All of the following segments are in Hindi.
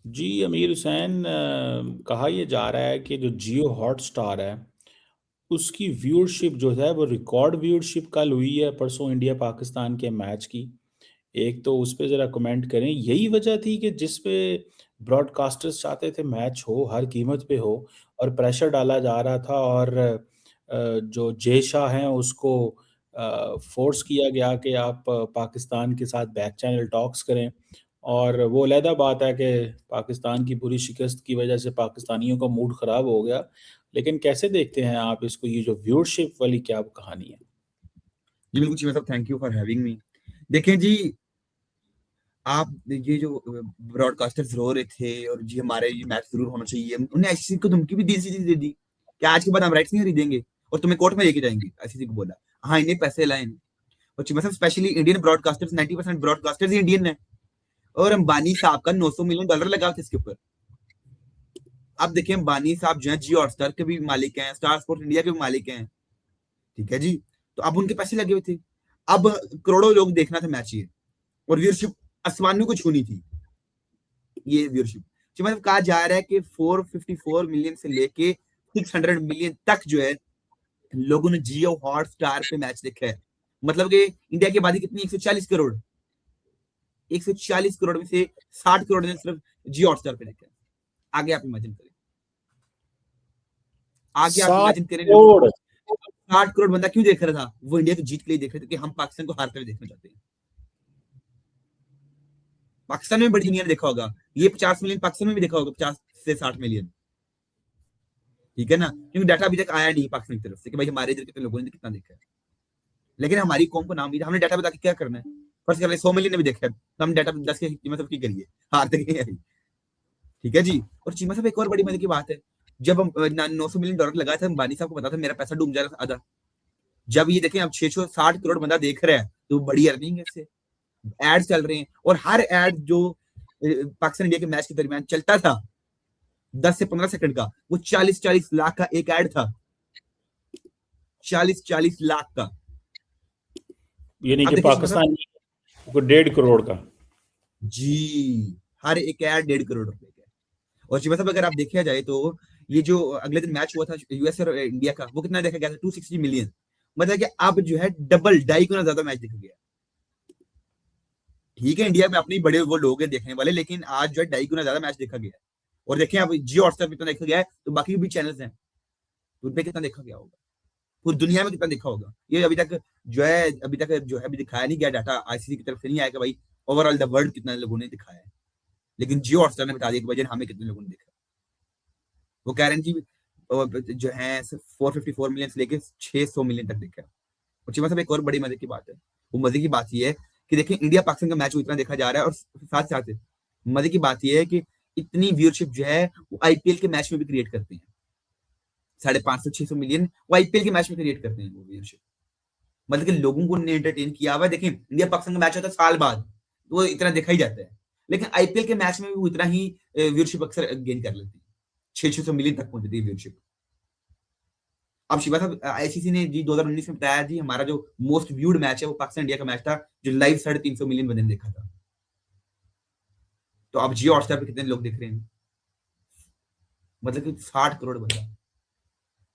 जी, अमीर हुसैन, कहा यह जा रहा है कि जो जियो हॉटस्टार है उसकी व्यूअरशिप जो है वो रिकॉर्ड व्यूअरशिप कल हुई है परसों इंडिया पाकिस्तान के मैच की। एक तो उस पे ज़रा कमेंट करें, यही वजह थी कि जिस पे ब्रॉडकास्टर्स चाहते थे मैच हो, हर कीमत पे हो, और प्रेशर डाला जा रहा था, और जो जय शाह हैं उसको फोर्स किया गया कि आप पाकिस्तान के साथ बैक चैनल टॉक्स करें। और वो अलहदा बात है कि पाकिस्तान की बुरी शिकस्त की वजह से पाकिस्तानियों का मूड ख़राब हो गया। लेकिन कैसे देखते हैं आप इसको, ये जो व्यूअरशिप वाली क्या कहानी है? जी बिल्कुल चीमा साहब, thank you for having me. देखें जी, आप ये जो ब्रॉडकास्टर्स रो रहे थे और जी हमारे ये मैच जरूर होना चाहिए, उन्हें आईसीसी को धमकी भी दी सी दे दी कि आज के बाद हम राइट्स नहीं खरीदेंगे और तुम्हें कोर्ट में लेके जाएंगे। आईसीसी को बोला, हाँ इन्हें पैसे लाए। और चीमा साहब, स्पेशली इंडियन ब्रॉडकास्टर्स, 90% ब्रॉडकास्टर्स ही इंडियन है। और अंबानी साहब का $900 मिलियन लगा था इसके ऊपर। अब देखिए, अंबानी साहब जो है जियो हॉटस्टार के भी मालिक हैं, स्टार स्पोर्ट्स इंडिया के भी मालिक हैं। ठीक है जी, तो अब उनके पैसे लगे हुए थे। अब करोड़ों लोग देखना था मैच ये, और व्यूअरशिप आसमानों को छूनी थी ये व्यूअरशिप। जो मतलब कहा जा रहा है कि 454 मिलियन से लेके 600 मिलियन तक जो है लोगों ने जियो हॉटस्टार पे मैच देखा है। मतलब कि इंडिया की आबादी कितनी, 140 करोड़। 140 करोड़ में से 60 करोड़ ने सिर्फ जियो हॉटस्टार पे देखा है। आगे आप इमेजिन करें, आगे आप सात इमेजिन करें लोगों करोड़ 60 करोड़ बंदा क्यों देख रहा था? वो इंडिया की जीत के लिए देख रहे थे कि हम पाकिस्तान को हारते हुए देखना चाहते हैं। पाकिस्तान में बड़ी दुनिया ने देखा होगा, ये 50 मिलियन पाकिस्तान में भी देखा होगा, 50 से 60 मिलियन। ठीक है ना, क्योंकि डाटा अभी तक आया नहीं पाकिस्तान की तरफ से कि भाई हमारे इधर कितने लोगों ने कितना देखा है। लेकिन हमारी कौम को नाम, हमने डाटा बता के क्या करना है? फर्स्ट कर 100 मिलियन ने भी देखा है, तो हम डाटा 10 की कीमत की करिए, हार तक नहीं आई। ठीक है जी। और चीमा साहब, एक और बड़ी मजे की बात है, जब हम $900 मिलियन लगाया था, अंबानी साहब को पता था मेरा पैसा डूब जाएगा आधा। जब ये देखें अब 660 करोड़ बंदा देख रहा है, तो बड़ी अर्निंग है इससे। एड चल रहे हैं, और हर एड जो पाकिस्तान इंडिया के मैच के दरमियान चलता था 10 से 15 सेकंड का, वो 40-40 लाख का एक एड था। 40-40 लाख का। यानी अब कि देखिए मतलब, पाकिस्तान को 1.5 करोड़ का। जी हर एक एड $1.5 करोड़ का। और शिवा साहब, अगर आप देखा जाए तो ये जो अगले दिन मैच हुआ था यूएस और इंडिया का, वो कितना देखा गया था? 260 मिलियन। मतलब कि अब जो है डबल, ढाई गुना ज्यादा मैच देखा गया। ठीक है, इंडिया में अपने बड़े वो लोग हैं देखने वाले, लेकिन आज जो है ढाई गुना ज्यादा मैच देखा गया है। और देखें, अब जियो हॉटस्टार पे कितना देखा गया है, तो बाकी भी चैनल्स हैं, तो उन पे कितना देखा गया होगा, पूरी दुनिया में कितना देखा होगा। ये अभी तक जो है अभी दिखाया नहीं गया, डाटा आईसीसी की तरफ से नहीं आया कि भाई ओवरऑल द वर्ल्ड कितना लोगों ने दिखाया है। लेकिन जियो हॉटस्टार ने बता दिया कि भाई हमें कितने लोगों ने देखा। वो कह रहे हैं कि जो है सिर्फ 454 मिलियन से लेके 600 मिलियन तक देखा है। और चिमा साहब, एक और बड़ी मजे की बात है, वो मजे की बात ये है कि देखिए इंडिया पाकिस्तान का मैच वो इतना देखा जा रहा है, और साथ साथ मजे की बात ये है कि इतनी व्यूअरशिप जो है वो आईपीएल के मैच में भी क्रिएट करते हैं। 550-600 मिलियन वो आईपीएल के मैच में क्रिएट करते हैं वो व्यूअरशिप। मतलब कि लोगों को एंटरटेन किया हुआ है। देखिए, इंडिया पाकिस्तान का मैच होता है साल बाद, तो वो इतना देखा ही जाता है। लेकिन आईपीएल के मैच में भी वो इतना ही व्यूअरशिप अक्सर गेन कर लेती है, 600-600 मिलियन तक पहुंच जाती है व्यूअरशिप। अब शिवा साहब, आईसीसी ने जी 2019 में बताया जी हमारा जो मोस्ट व्यूड मैच है वो पाकिस्तान इंडिया का मैच था, जो लाइव 350 मिलियन बंदे ने देखा था। तो अब जियो हॉटस्टार पे कितने लोग देख रहे हैं? मतलब कि 60 करोड़ बंदा।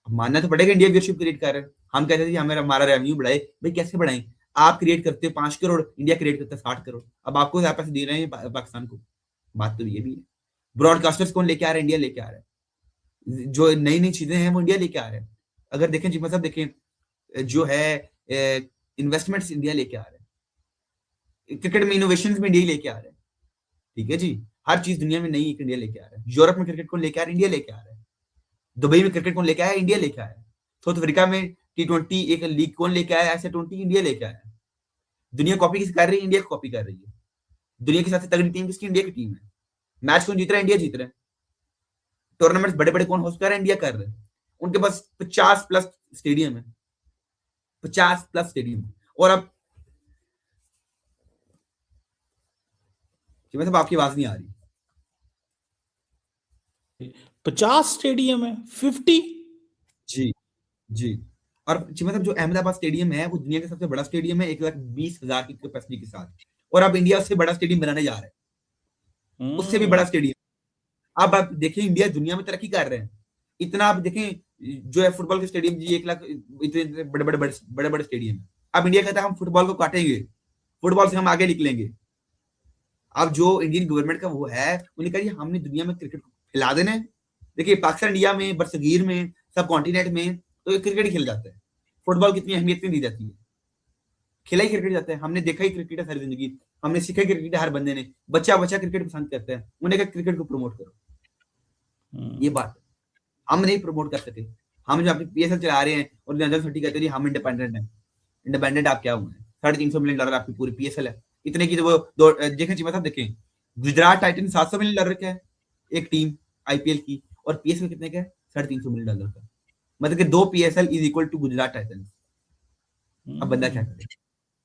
अब मानना तो पड़ेगा इंडिया व्यूअरशिप क्रिएट कर रहा है। हम कहते थे हमें हमारा रेवेन्यू बढ़ाए, भाई कैसे बढ़ाएं? आप क्रिएट करते हो 5 करोड़, इंडिया क्रिएट करता है 60 करोड़। अब आपको ज्यादा पैसे दे रहे हैं पाकिस्तान को। बात तो ये भी है। ब्रॉडकास्टर्स कौन लेके आ रहा है? इंडिया लेके आ रहा है। जो नई नई चीजें हैं वो इंडिया लेके आ रहा है। अगर देखें जी, मतलब देखें जो है इन्वेस्टमेंट्स इंडिया लेके आ रहा है, क्रिकेट में इनोवेशन में इंडिया लेके आ रहा है। ठीक है जी, हर चीज दुनिया में नई इंडिया लेके आ रहा है। यूरोप में क्रिकेट कौन लेके आ रहा है? इंडिया लेके आ रहा है। दुबई में क्रिकेट कौन लेके आया? इंडिया लेके आया। साउथ अफ्रीका में T20 एक लीग कौन लेके आया? ऐसे 20 इंडिया लेके आया। दुनिया कॉपी किसी कर रही है? इंडिया कॉपी कर रही है। दुनिया की सबसे तगड़ी टीम किसकी? इंडिया की टीम है। मैच कौन जीत रहा है? इंडिया जीत रहा है। टूर्नामेंट बड़े बड़े कौन होस्ट कर रहा है? इंडिया कर रहा है। उनके पास 50+ स्टेडियम है, 50+ स्टेडियम। और अब मतलब आपकी आवाज नहीं आ रही। 50 स्टेडियम है, 50। जी जी। और मतलब जो अहमदाबाद स्टेडियम है वो दुनिया का सबसे बड़ा स्टेडियम है, 1,20,000 की कैपेसिटी के साथ। और अब इंडिया उससे बड़ा स्टेडियम बनाने जा रहा है, उससे भी बड़ा हम्म। स्टेडियम। अब आप देखिए इंडिया दुनिया में तरक्की कर रहे हैं, इतना आप देखें जो है फुटबॉल के स्टेडियम जी 1 लाख इतने बड़े बड़े स्टेडियम। अब इंडिया कहता है हम फुटबॉल को काटेंगे, फुटबॉल से हम आगे निकलेंगे। अब जो इंडियन गवर्नमेंट का वो है, उन्हें कहा हमने दुनिया में क्रिकेट को फैला देना है। देखिए पाकिस्तान इंडिया में बरसगीर में सब कॉन्टिनेंट में तो ये क्रिकेट ही खेल जाता है, फुटबॉल की इतनी अहमियत नहीं दी जाती है, खेला ही क्रिकेट जाता है। हमने देखा ही क्रिकेट है सारी जिंदगी, हमने सीखा ही क्रिकेट है, हर बंदे ने बच्चा बच्चा क्रिकेट पसंद करता है, उन्हें कहा क्रिकेट को प्रमोट करो। ये बात हम नहीं प्रमोट कर सके। हम जो अपनी पीएसएल चला रहे हैं और जनरल सिटी कहते हैं हम इंडिपेंडेंट हैं। इंडिपेंडेंट आप क्या हुए? $350 मिलियन आपकी पूरी पीएसएल है, इतने की तो वो देखें चीमा साहब, देखें गुजरात टाइटन $700 मिलियन का है एक टीम आईपीएल की, और पीएसएल कितने का है? $350 मिलियन का। मतलब कि 2 PSL is equal to Gujarat Titan. अब बंदा क्या करे?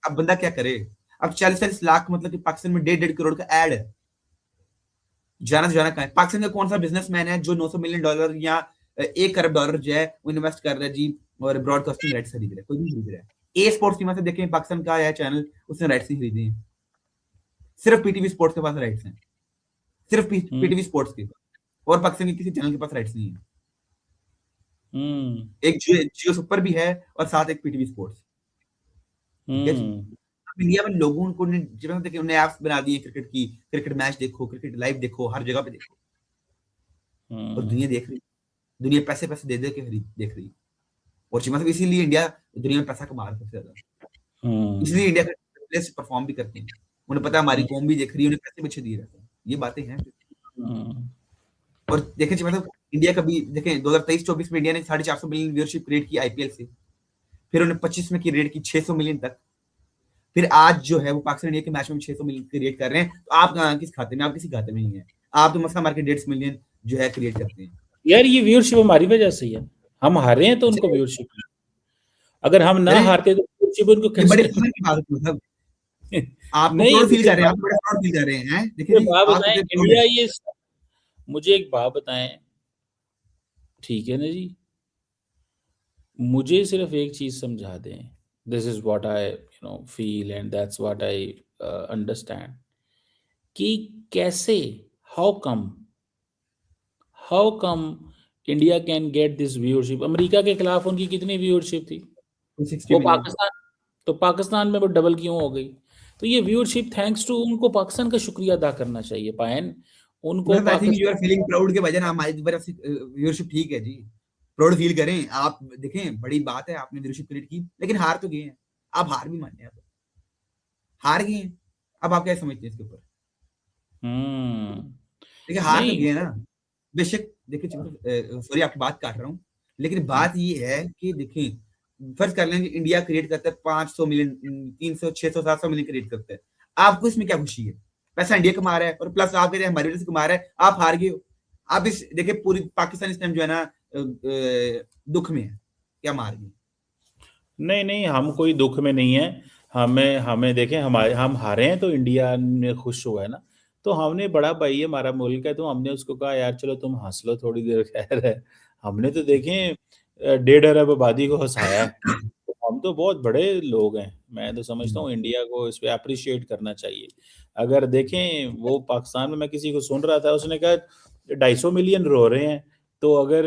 अब बंदा क्या करे? अब 40 लाख मतलब कि पाकिस्तान में 1.5 करोड़ का एड है। जाना कहाँ है? पाकिस्तान का कौन सा बिजनेसमैन है जो $900 मिलियन या $1 करोड़ जो है वो इन्वेस्ट कर रहा है जी और ब्रॉडकास्टिंग राइट्स खरीद रहा है? कोई नहीं खरीद रहा है। ए स्पोर्ट्स की मतलब देखें पाकिस्तान का है चैनल, उसने राइट्स नहीं खरीदे हैं, सिर्फ पीटीवी स्पोर्ट्स के पास राइट्स हैं, सिर्फ पीटीवी स्पोर्ट्स के, और पाकिस्तान के किसी चैनल के पास राइट्स नहीं है। एक जियो सुपर भी है और साथ एक पीटीवी स्पोर्ट्स। ठीक है जी। इंडिया में लोगों को उन्हें ऐप्स बना दिए क्रिकेट की, क्रिकेट मैच देखो, क्रिकेट लाइव देखो, हर जगह पे देखो, और दुनिया देख रही, दुनिया पैसे पैसे दे के देख रही। और मतलब इसीलिए इंडिया दुनिया में पैसा कमा रहा है सबसे ज्यादा, इसलिए इंडिया का प्लेयर्स परफॉर्म भी करते हैं, उन्हें पता है हमारी कौम भी देख रही है, उन्हें पैसे पीछे दिए रहते हैं। ये बातें हैं। और देखें मतलब इंडिया का भी देखें 2023-24 में इंडिया ने 450 मिलियन व्यूअरशिप क्रिएट की आईपीएल से, फिर उन्हें 25 में क्रिएट की 600 मिलियन तक, फिर आज जो है वो पाकिस्तान इंडिया के मैच में 600 मिलियन क्रिएट कर रहे हैं। तो आप किस खाते में? आप किसी खाते में नहीं है, आप तो मसला मार के 150 मिलियन जो है क्रिएट करते हैं। यार ये व्यूअरशिप हमारी वजह से ही है, हम हारे हैं तो उनको व्यूअरशिप, अगर हम ना हारते तो व्यूअरशिप उनको कैसे? बड़े की बात मतलब आप नहीं प्राउड फील कर रहे हैं, आप बड़ा प्राउड फील कर रहे हैं। देखिए बात बताएं इंडिया, ये मुझे एक बात बताएं, ठीक है ना जी, मुझे सिर्फ एक चीज समझा दें, this is what I feel and that's what I understand, कि कैसे, how come India can get this viewership. America के खिलाफ उनकी कितनी व्यूअरशिप थी? वो पाकिस्तान, तो पाकिस्तान में वो डबल क्यों हो गई? तो ये व्यूअरशिप थैंक्स टू उनको, पाकिस्तान का शुक्रिया अदा करना चाहिए पायन उनको। मतलब I think you are feeling proud के वजह हमारी तरफ से व्यूअरशिप ठीक है जी, प्राउड फील करें आप। देखें बड़ी बात है आपने व्यूअरशिप क्रिएट की, लेकिन हार तो गए हैं, आप हार भी मानते हैं, हार गए हैं। अब आप क्या समझते हैं इसके ऊपर? देखिए हार तो गए ना, बेशक। देखिए सॉरी आपकी बात काट रहा हूँ, लेकिन बात ये है कि देखिए फर्ज कर लेंगे इंडिया क्रिएट करता है 500 मिलियन, 300, 600, 700 मिलियन क्रिएट करता है, आपको इसमें क्या खुशी है? पैसा इंडिया कमा रहा है और प्लस आप कह रहे हैं हमारी वजह से कमा रहा है, आप हार गए हो। आप इस देखिए पूरी पाकिस्तान इस टाइम जो है ना दुख में है, क्या मार गए? नहीं, हम कोई दुख में नहीं है। हमें देखें, हम हारे हैं तो इंडिया में खुश हुआ है ना, तो हमने, बड़ा भाई है हमारा मुल्क है, तो हमने उसको कहा यार चलो तुम हंस लो थोड़ी देर, खैर है। हमने तो देखें 1.5 अरब आबादी को हंसाया है, तो हम तो बहुत बड़े लोग हैं। मैं तो समझता हूँ इंडिया को इस पे अप्रिशिएट करना चाहिए। अगर देखें वो पाकिस्तान में, मैं किसी को सुन रहा था, उसने कहा 250 मिलियन रो रहे हैं, तो अगर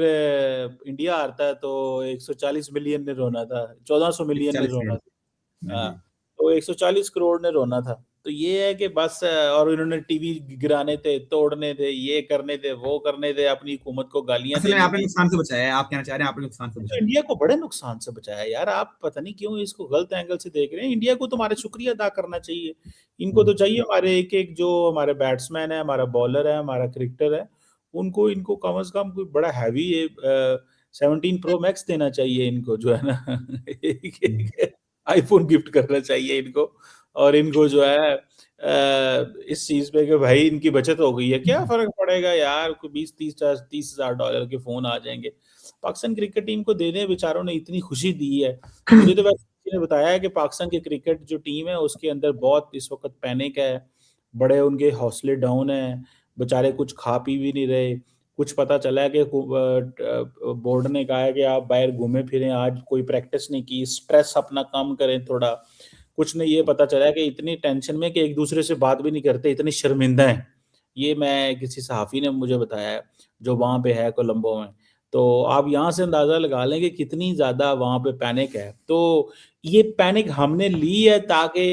इंडिया हारता है तो 140 मिलियन ने रोना था, 1400 मिलियन ने 40 रोना मिलियन। था। हाँ, तो 140 करोड़ ने रोना था। तो ये है कि बस, और इन्होंने टीवी गिराने थे, तोड़ने थे, ये करने थे, वो करने थे, अपनी हुकूमत को गालियां असल में देनी आपने थी। नुकसान से बचाया है, आप कहना चाह रहे हैं आपने नुकसान से तो बचाया। इंडिया को बड़े नुकसान से बचाया यार, आप पता नहीं क्यों इसको गलत एंगल से देख रहे हैं। इंडिया को तुम्हारा शुक्रिया अदा करना चाहिए। इनको तो चाहिए, हमारे एक एक जो हमारे बैट्समैन है, हमारा बॉलर है, हमारा क्रिकेटर है, उनको इनको कम से कम कोई बड़ा हैवी 17 प्रो मैक्स देना चाहिए इनको, जो है ना एक आईफोन गिफ्ट करना चाहिए इनको। और इनको जो है इस चीज पे कि भाई इनकी बचत हो गई है, क्या फर्क पड़ेगा यार, कोई 20-30 हजार डॉलर के फोन आ जाएंगे। पाकिस्तान क्रिकेट टीम को देने बेचारों ने इतनी खुशी दी है। मुझे तो वैसे किसी ने बताया है कि पाकिस्तान की क्रिकेट जो टीम है उसके अंदर बहुत इस वक्त पैनिक है, बड़े उनके हौसले डाउन है, बेचारे कुछ खा पी भी नहीं रहे। कुछ पता चला है कि बोर्ड ने कहा है कि आप बाहर घूमे फिरें, आज कोई प्रैक्टिस नहीं की, स्ट्रेस अपना कम करें थोड़ा। कुछ नहीं, ये पता चला है कि इतनी टेंशन में कि एक दूसरे से बात भी नहीं करते, इतनी शर्मिंदा है। ये मैं किसी सहाफ़ी ने मुझे बताया है, जो वहाँ पे है कोलंबो में। तो आप यहाँ से अंदाज़ा लगा लें कि कितनी ज़्यादा वहाँ पे पैनिक है। तो ये पैनिक हमने ली है ताकि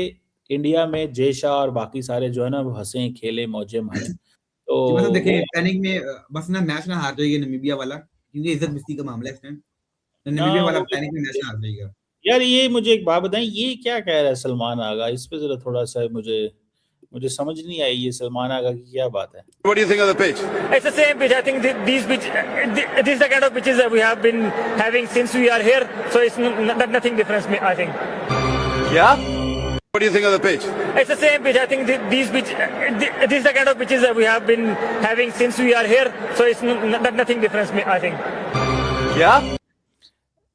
इंडिया में जय शाह और बाकी सारे जो है ना वो हँसें, खेलें, मौजें मारें। तो जी, मतलब वो देखें पैनिक में बस ना मैच ना हार जाइए नामीबिया वाला, क्योंकि इज़्ज़त-बेइज़्ज़ती का मामला है इस टाइम। तो नामीबिया वाला वो भी पैनिक में मैच बात है। ना हार जाइएगा। यार ये मुझे एक बात बताएँ, ये क्या कह रहा है सलमान आगा? इस पे ज़रा थोड़ा-सा मुझे मुझे समझ नहीं आई ये सलमान आगा की क्या बात है? What do you think of the pitch? It's the same pitch. I think these pitch, this is the kind of pitches that we have been having since we are here. So it's nothing different, I think. Yeah. What do you think of the pitch? It's the same pitch. I think these pitch, this is the kind of pitches that we have been having since we are here. So it's nothing different, I think. Yeah.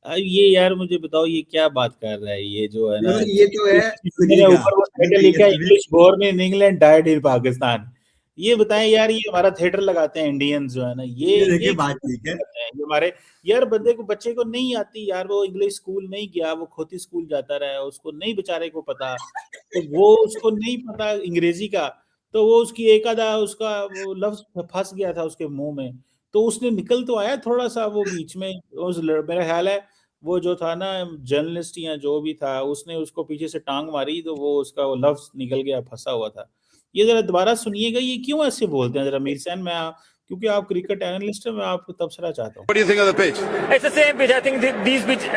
ये यार मुझे बताओ ये क्या बात कर रहा है ये जो है ना मतलब ये तो है मेरे सुनील का, ऊपर वो जो टाइटल कही है लिखा है सबने। English born in England died in Pakistan. ये बताएं यार ये हमारा थिएटर लगाते हैं इंडियंस जो है ना ये ये देखिए बात ठीक है। करते हैं ये हमारे यार बंदे को बच्चे को नहीं आती यार वो इंग्लिश स्कूल नहीं गया वो खोती स्कूल जाता रहा उसको नहीं बेचारे को पता तो वो उसको नहीं पता अंग्रेजी का तो वो उसकी एक आधा उसका वो लफ्ज फंस गया था उसके मुंह में तो उसने निकल तो आया थोड़ा सा वो बीच में मेरा ख्याल है वो जो था ना जर्नलिस्ट या जो भी था उसने उसको पीछे से टांग मारी तो वो उसका वो लफ्ज निकल गया फंसा हुआ था ये जरा दोबारा सुनिएगा ये क्यों ऐसे बोलते हैं जरा मीर सैन क्योंकि आप क्रिकेट एनालिस्ट हैं मैं आपको तबसरा चाहता हूँ What do you think of the pitch? It's the same pitch. I think these pitch,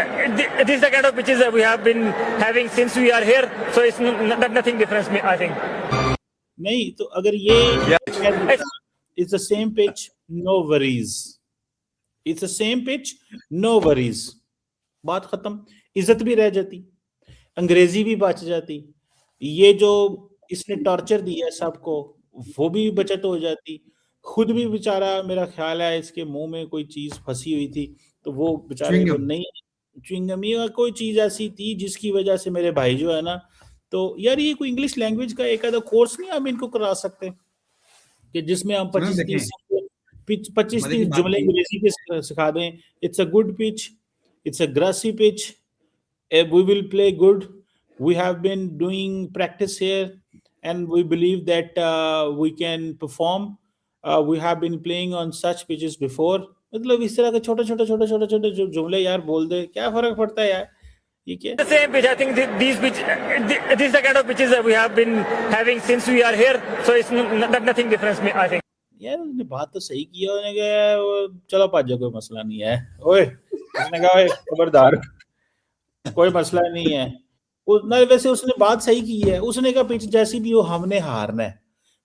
this is the kind of pitches that we have been having since we are here. So it's nothing different, I think. नहीं तो अगर ये it's the same pitch no worries it's the same pitch no worries बात खत्म इज्जत भी रह जाती अंग्रेजी भी बच जाती ये जो इसने टॉर्चर दिया सबको वो भी बचत हो जाती खुद भी बेचारा मेरा ख्याल है इसके मुंह में कोई चीज फंसी हुई थी तो वो बेचारे को च्युइंगम। नहीं च्युइंगम या कोई चीज ऐसी थी जिसकी वजह से मेरे भाई जो है ना तो यार ये कोई इंग्लिश लैंग्वेज का एक आधा कोर्स नहीं हम इनको करा सकते कि जिसमें हम मतलब 25-30 देखें, 25-30 बात जुमले ये अंग्रेजी के सिखा दें it's a good pitch it's a grassy pitch. We will play good. We have been doing practice here, and we believe that we can perform. We have been playing on such pitches before. मतलब इस तरह के छोटे जो जुमले यार बोल दे क्या फर्क पड़ता है यार ये क्या The same pitch. I think these pitch, this is the kind of pitches that we have been having since we are here. So it's nothing different, I think. यार उसने बात तो सही किया उन्होंने कहा चलो पाँच कोई मसला नहीं है ओए उसने कहा ओए खबरदार कोई मसला नहीं है वैसे उसने बात सही की है उसने कहा पिच जैसी भी हो हमने हारना है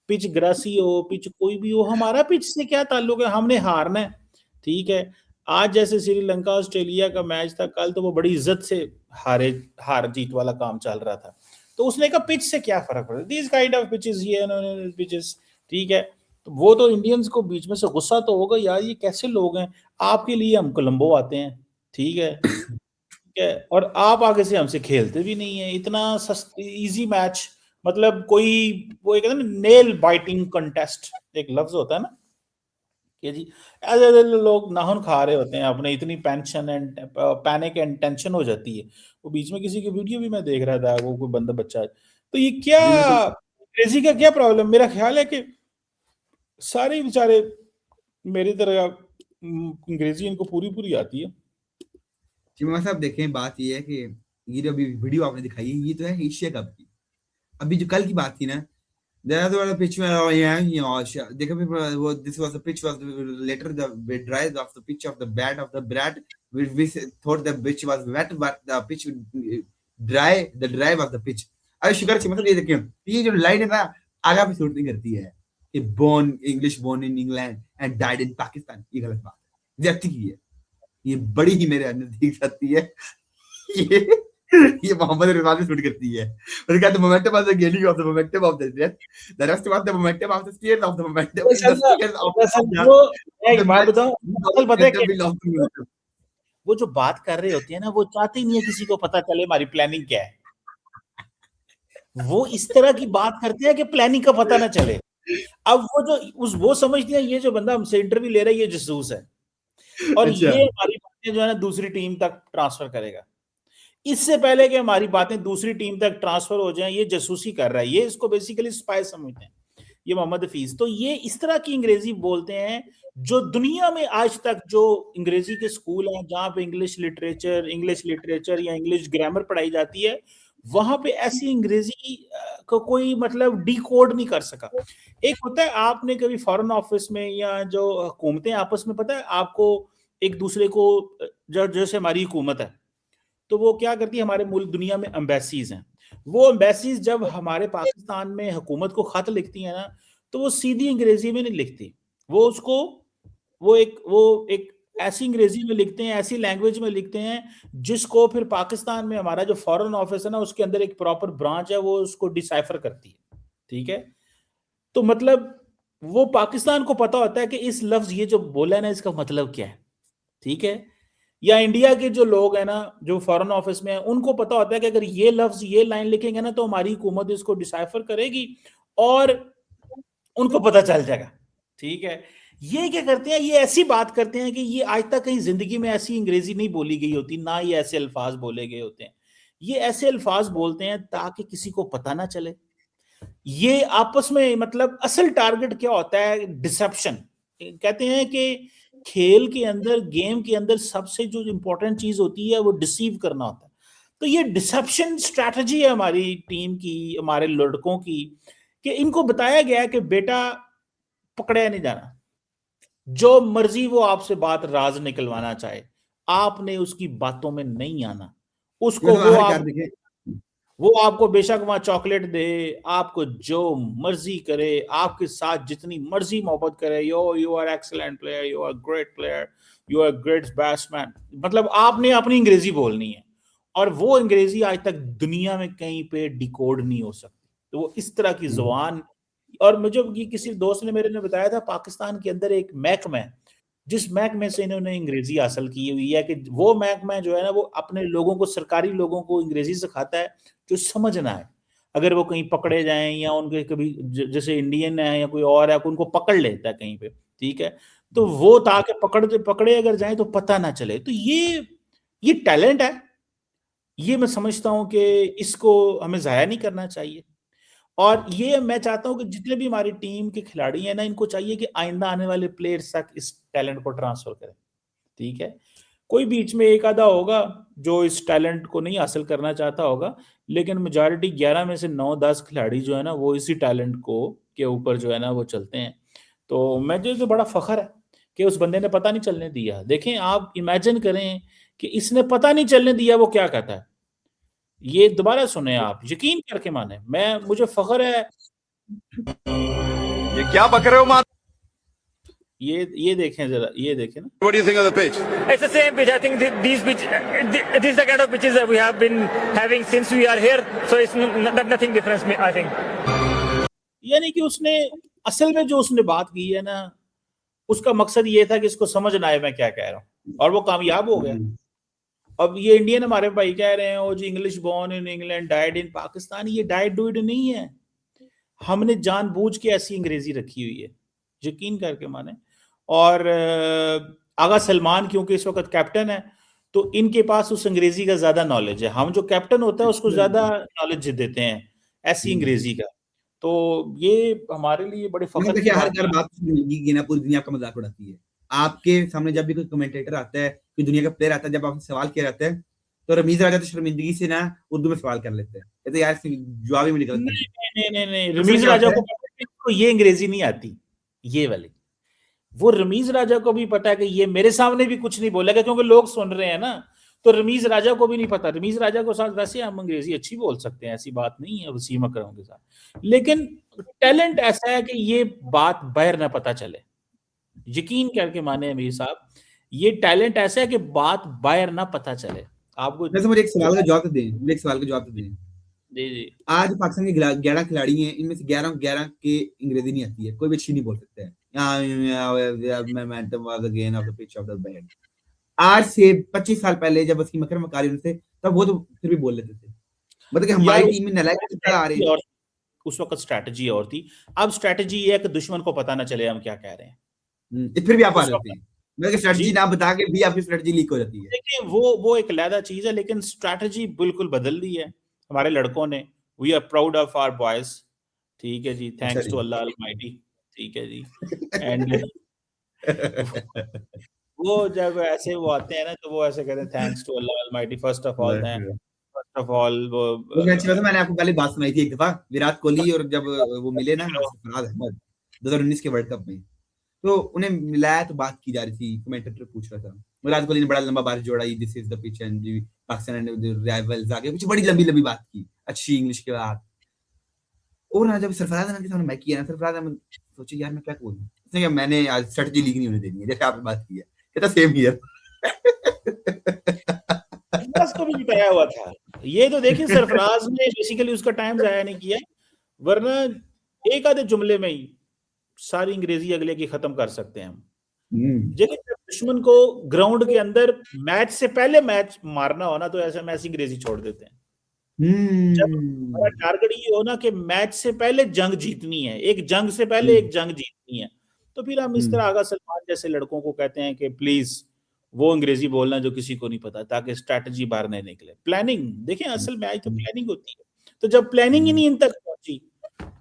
पिच ग्रासी हो पिच कोई भी हो हमारा पिच से क्या ताल्लुक है हमने हारना है ठीक है आज जैसे श्रीलंका ऑस्ट्रेलिया का मैच था कल तो वो बड़ी इज्जत से हार जीत वाला काम चल रहा था तो उसने कहा पिच से क्या फर्क पड़ता है दिस काइंड ऑफ पिचेस ये पिचेस ठीक है तो वो तो इंडियंस को बीच में से गुस्सा तो होगा यार ये कैसे लोग हैं आपके लिए हम कोलंबो आते हैं ठीक है और आप आगे से हमसे खेलते भी नहीं है इतना इजी मैच मतलब कोई वो एक नेल बाइटिंग कंटेस्ट एक लफ्ज होता है ना कि जी ऐसे लोग नाखून खा रहे होते हैं अपने इतनी pension and panic and tension हो जाती है वो बीच में किसी की वीडियो भी मैं देख रहा था वो कोई बंदा बच्चा तो ये क्या जी बिल्कुल। अंग्रेजी का क्या प्रॉब्लम मेरा ख्याल है कि सारे बेचारे मेरी तरह अंग्रेजी इनको पूरी पूरी आती है जी मैं साहब देखें बात ये है कि ये जो अभी वीडियो आपने दिखाई है ये तो है एशिया कप की। अभी जो कल की बात थी ना There was a pitch where देखो this was the pitch was later the dry of the pitch of the bat of the brat we thought the pitch was wet but the pitch dry the dry was the pitch अरे शुक्र से मतलब ये देखिए ये जो लाइन है ना आगे भी सूट नहीं करती है कि born English born in England and died in Pakistan ये गलत बात है व्यक्ति की है ये बड़ी ही मेरे अंदर दिख सकती है ये मोहम्मद रिजवान में शूट करती है और कहते हैं momentum of the gaining of the momentum of the death the rest of the momentum of the steer of the momentum in the steer of मैं बताऊं पता है कि वो जो बात कर रहे होते हैं ना वो चाहते ही नहीं है किसी को पता चले हमारी प्लानिंग क्या है वो इस तरह की बात करते हैं कि प्लानिंग का पता ना चले अब वो समझते हैं ये जो बंदा हमसे इंटरव्यू ले रहा है ये जासूस है और ये हमारी बातें जो है ना दूसरी टीम तक ट्रांसफर करेगा इससे पहले कि हमारी बातें दूसरी टीम तक ट्रांसफर हो जाएं ये जासूसी कर रहा है ये इसको बेसिकली स्पाई समझते हैं ये मोहम्मद हफीज। तो ये इस तरह की अंग्रेजी बोलते हैं जो दुनिया में आज तक जो अंग्रेजी के स्कूल हैं जहाँ पे इंग्लिश लिटरेचर या इंग्लिश ग्रामर पढ़ाई जाती है, वहां पे ऐसी अंग्रेजी को कोई मतलब डिकोड नहीं कर सका। एक होता है, आपने कभी फॉरेन ऑफिस में या जो हुकूमतें आपस में, पता है आपको, एक दूसरे को, जैसे हमारी हुकूमत है तो वो क्या करती है, हमारे मुल्क दुनिया में एम्बेसीज हैं, वो एम्बेसीज जब हमारे पाकिस्तान में हुकूमत को खत लिखती है ना, तो वो सीधी अंग्रेजी में नहीं लिखती, वो उसको वो एक ऐसी अंग्रेजी में लिखते हैं, ऐसी लैंग्वेज में लिखते हैं जिसको फिर पाकिस्तान में हमारा जो फॉरेन ऑफिस है ना, उसके अंदर एक प्रॉपर ब्रांच है, वो उसको डिसाइफर करती है। ठीक है, तो मतलब वो पाकिस्तान को पता होता है कि इस लफ्ज ये जो बोला है ना, इसका मतलब क्या है। ठीक है, या इंडिया के जो लोग हैं ना, जो फॉरेन ऑफिस में है, उनको पता होता है कि अगर ये लफ्ज ये लाइन लिखेंगे ना तो हमारी हुकूमत इसको डिसाइफर करेगी और उनको पता चल जाएगा। ठीक है, ये क्या करते हैं, ये ऐसी बात करते हैं कि ये आज तक कहीं जिंदगी में ऐसी अंग्रेजी नहीं बोली गई होती, ना ये ऐसे अल्फाज बोले गए होते हैं। ये ऐसे अल्फाज बोलते हैं ताकि किसी को पता ना चले। ये आपस में मतलब असल टारगेट क्या होता है, डिसेप्शन। कहते हैं कि खेल के अंदर, गेम के अंदर सबसे जो इंपॉर्टेंट चीज होती है वो डिसीव करना होता है। तो ये डिसेप्शन स्ट्रैटेजी है हमारी टीम की, हमारे लड़कों की, कि इनको बताया गया है कि बेटा पकड़े नहीं जाना, जो मर्जी वो आपसे बात राज निकलवाना चाहे, आपने उसकी बातों में नहीं आना। उसको वो आपको बेशक वहां चॉकलेट दे, आपको जो मर्जी करे, आपके साथ जितनी मर्जी मोहब्बत करे, you are excellent player, you are great player, you are great batsman, मतलब आपने अपनी अंग्रेजी बोलनी है। और वो अंग्रेजी आज तक दुनिया में कहीं पे डिकोड नहीं हो सकती। तो वो इस तरह की जुबान, और मुझे किसी दोस्त ने मेरे ने बताया था, पाकिस्तान के अंदर एक महकमा है जिस महकमे से इन्होंने अंग्रेजी हासिल की हुई है, कि वो महकमा जो है ना, वो अपने लोगों को, सरकारी लोगों को अंग्रेजी सिखाता है जो समझ ना आए। अगर वो कहीं पकड़े जाएं या उनके कभी जैसे इंडियन है या कोई और है, उनको पकड़ लेता है कहीं पे, ठीक है, तो वो ताकि पकड़े अगर जाए तो पता ना चले। तो ये टैलेंट है, ये मैं समझता हूं कि इसको हमें जाया नहीं करना चाहिए। और ये मैं चाहता हूं कि जितने भी हमारी टीम के खिलाड़ी हैं ना, इनको चाहिए कि आइंदा आने वाले प्लेयर्स तक इस टैलेंट को ट्रांसफर करें। ठीक है, कोई बीच में एक आधा होगा जो इस टैलेंट को नहीं हासिल करना चाहता होगा, लेकिन मेजॉरिटी 11 में से 9-10 खिलाड़ी जो है ना, वो इसी टैलेंट को के ऊपर जो है ना वो चलते हैं। तो मुझे तो बड़ा फख्र है कि उस बंदे ने पता नहीं चलने दिया। देखें, आप इमेजिन करें कि इसने पता नहीं चलने दिया, वो क्या कहता है। ये दोबारा सुने, आप यकीन करके माने, मुझे फख्र है। ये क्या बक रहे हो मां? ये देखें जरा, ये देखें ना। What do you think of the pitch? It's the same pitch. I think this is the kind of pitches that we have been having since we are here. So it's nothing different, I think. यानी कि उसने असल में जो उसने बात की है ना, उसका मकसद ये था कि इसको समझ ना आए मैं क्या कह रहा हूँ, और वो कामयाब हो गया। अब ये इंडियन हमारे भाई कह रहे हैं ओ जी, English born in England died in Pakistan, ये डाइड डूड नहीं है। हमने जानबूझ के ऐसी अंग्रेजी रखी हुई है, यकीन करके माने। और आगा सलमान क्योंकि इस वक्त कैप्टन है, तो इनके पास उस अंग्रेजी का ज्यादा नॉलेज है। हम जो कैप्टन होता है उसको ज्यादा नॉलेज देते हैं ऐसी अंग्रेजी का। तो ये हमारे लिए बड़े फख्र की बात है। बात पूरी दुनिया का मजाक उड़ाती है। आपके सामने जब भी कोई कमेंटेटर आता है, कोई दुनिया का प्लेयर आता है, जब आपसे सवाल किया जाता है तो रमीज राजा तो शर्मिंदगी से ना उर्दू में सवाल कर लेते हैं। ये तो यार जवाब ही निकलता है। नहीं, रमीज राजा को ये अंग्रेजी नहीं आती, ये वाली। वो रमीज राजा को भी पता है कि ये मेरे सामने भी कुछ नहीं बोलेगा, क्योंकि लोग सुन रहे हैं ना, तो रमीज राजा को भी नहीं पता। रमीज राजा को साथ वैसे हम अंग्रेजी अच्छी बोल सकते हैं, ऐसी बात नहीं है वसीम अकरम के साथ, लेकिन टैलेंट ऐसा है कि ये बात बाहर ना पता चले। यकीन करके माने अमीर साहब, ये टैलेंट ऐसा है कि बात बाहर ना पता चले आपको। वैसे मुझे एक सवाल का जवाब दें। जी। आज पाकिस्तान के 11 खिलाड़ी हैं, इनमें से 11 के अंग्रेजी नहीं आती है, कोई भी अच्छी नहीं बोल सकता है। आज से 25 साल पहले जब वसीम अकरम मकारी थे, तब वो तो फिर भी बोल लेते थे। मतलब कि हमारी टीम में नालायक आ रहे हैं। उस वक्त स्ट्रैटेजी और थी, अब स्ट्रैटेजी ये है कि दुश्मन को पता ना चले हम क्या कह रहे हैं। फिर भी आप आ जाते हैं, मतलब स्ट्रैटेजी ना बता के भी आपकी स्ट्रैटेजी लीक हो जाती है। देखिए, वो एक अलग चीज है, लेकिन स्ट्रैटेजी बिल्कुल बदल दी है हमारे लड़कों ने। We are proud of our boys. ठीक है जी, अच्छा थैंक्स जी। To Allah almighty. ठीक है जी। एंड वो जब ऐसे वो आते हैं ना, तो वो ऐसे कहते हैं thanks to Allah almighty, first of all वो मैं अच्छी बात है, मैंने आपको पहले बात सुनाई थी एक दफा, विराट कोहली और जब वो मिले ना सरफराज अहमद 2019 के वर्ल्ड कप में, तो उन्हें मिलाया तो बात की जा रही थी, कमेंटेटर पूछ रहा था, विराट कोहली ने बड़ा लंबा बारिश जोड़ा, this is the pitch and Pakistan and rivals आगे कुछ बड़ी लंबी लंबी बात की, अच्छी इंग्लिश के बाद। और ना जब सरफराज अहमद के सामने मैं किया ना, सरफराज अहमद सोचे यार मैं क्या बोलूं, उसने कहा मैंने आज स्ट्रेटजी लीक नहीं होने देनी है, जैसे आपने बात की है, कहता सेम हियर। सरफराज को भी बताया हुआ था ये, तो देखिए सरफराज ने बेसिकली उसका टाइम जाया नहीं किया, वरना एक आधे जुमले में ही सारी अंग्रेजी अगले की खत्म कर सकते हैं हम। जब दुश्मन को ग्राउंड के अंदर मैच से पहले मैच मारना हो ना, तो ऐसे मैच अंग्रेजी छोड़ देते हैं। जब हमारा टारगेट ये हो ना कि मैच से पहले जंग जीतनी है, एक जंग से पहले एक जंग जीतनी है, तो फिर हम इस तरह आगा सलमान जैसे लड़कों को कहते हैं कि प्लीज वो अंग्रेजी बोलना जो किसी को नहीं पता, ताकि स्ट्रैटेजी बाहर नहीं निकले। प्लानिंग देखें, असल मैच तो प्लानिंग होती है, तो जब प्लानिंग ही नहीं इन तक पहुंची,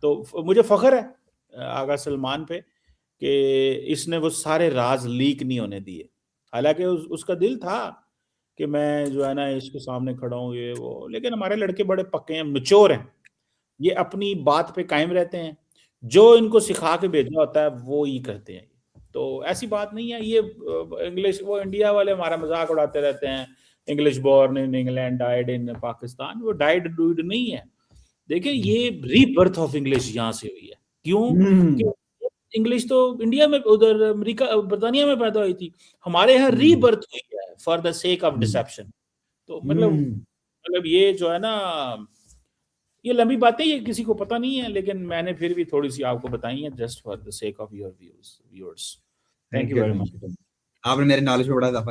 तो मुझे फख्र है आगा सलमान पे कि इसने वो सारे राज लीक नहीं होने दिए। हालांकि उसका दिल था कि मैं जो है ना इसके सामने खड़ा हूँ ये वो, लेकिन हमारे लड़के बड़े पक्के हैं, मैच्योर हैं, ये अपनी बात पे कायम रहते हैं, जो इनको सिखा के भेजा होता है वो ही करते हैं। तो ऐसी बात नहीं है, ये इंग्लिश, वो इंडिया वाले हमारा मजाक उड़ाते रहते हैं, English born in England died in Pakistan, वो डाइड डूड नहीं है। देखिए ये रीबर्थ ऑफ इंग्लिश यहाँ से हुई है। क्यों? इंग्लिश तो इंडिया में, उधर अमेरिका बर्तानिया में पैदा हुई थी, हमारे यहाँ रीबर्थ हुई है for the sake of deception. तो मतलब ये जो है ना, ये लंबी बातें, ये किसी को पता नहीं है, लेकिन मैंने फिर भी थोड़ी सी आपको बताई है, just for the sake of your viewers. Thank you very much. आपने मेरे नॉलेज में बड़ा इजाफा